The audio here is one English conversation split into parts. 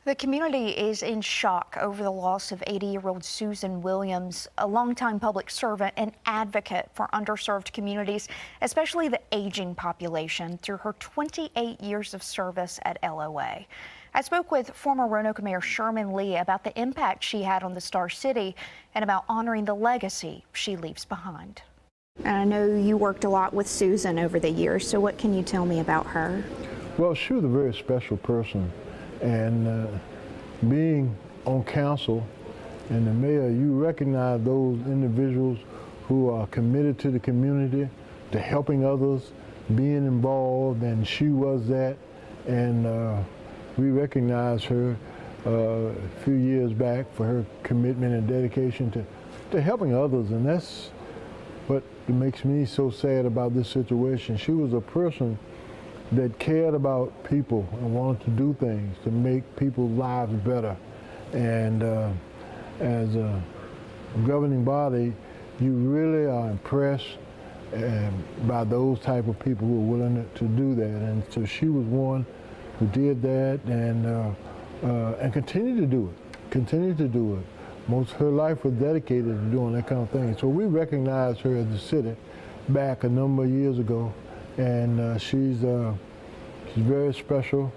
The community is in shock over the loss of 80-year-old Susan Williams, a longtime public servant and advocate for underserved communities, especially the aging population, through her 28 years of service at LOA. I spoke with former Roanoke Mayor Sherman Lea about the impact she had on the Star City and about honoring the legacy she leaves behind. And I know you worked a lot with Susan over the years, so what can you tell me about her? Well, she was a very special person. And being on council and the mayor, you recognize those individuals who are committed to the community, to helping others, being involved, and she was that. And we recognized her a few years back for her commitment and dedication to helping others, and that's what makes me so sad about this situation. She was a person that cared about people and wanted to do things to make people's lives better. And as a governing body, you really are impressed by those type of people who are willing to do that. And so she was one who did that and continued to do it. Most of her life was dedicated to doing that kind of thing. So we recognized her as the city back a number of years ago. And she's very special,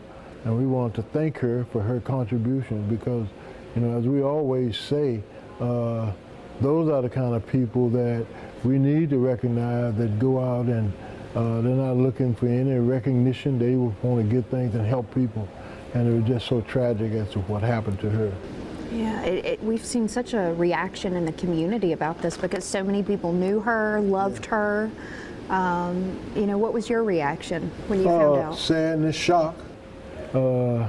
and we want to thank her for her contribution because, you know, as we always say, those are the kind of people that we need to recognize that go out and they're not looking for any recognition. They want to get things and help people, and it was just so tragic as to what happened to her. Yeah, we've seen such a reaction in the community about this because so many people knew her, loved her. You know, what was your reaction when you found out? Sadness, shock, because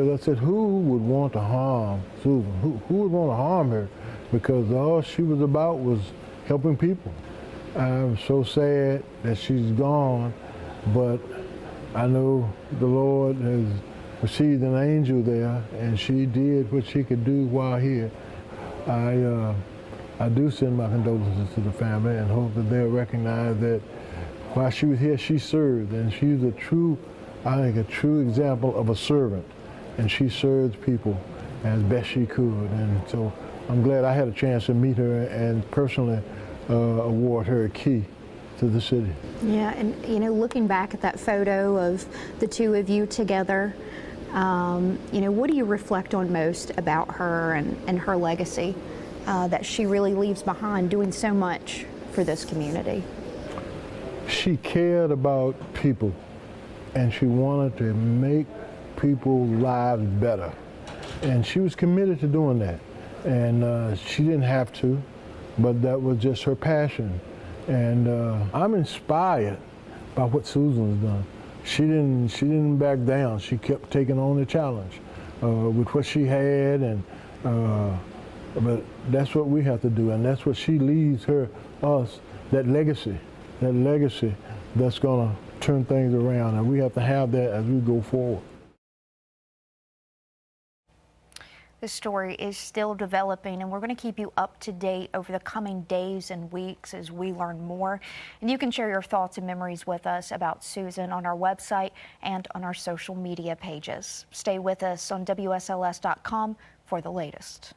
I said, who would want to harm Susan? Who would want to harm her? Because all she was about was helping people. I'm so sad that she's gone, but I know the Lord has received an angel there, and she did what she could do while here. I do send my condolences to the family and hope that they'll recognize that while she was here, she served, and she's a true example of a servant, and she served people as best she could. And so I'm glad I had a chance to meet her and personally award her a key to the city. Yeah, and you know, looking back at that photo of the two of you together, you know, what do you reflect on most about her and her legacy that she really leaves behind, doing so much for this community? She cared about people, and she wanted to make people's lives better. And she was committed to doing that. And she didn't have to, but that was just her passion. And I'm inspired by what Susan's done. She didn't back down. She kept taking on the challenge with what she had, and but that's what we have to do, and that's what she leaves us, that legacy that's going to turn things around, and we have to have that as we go forward. This story is still developing, and we're going to keep you up to date over the coming days and weeks as we learn more. And you can share your thoughts and memories with us about Susan on our website and on our social media pages. Stay with us on WSLS.com for the latest.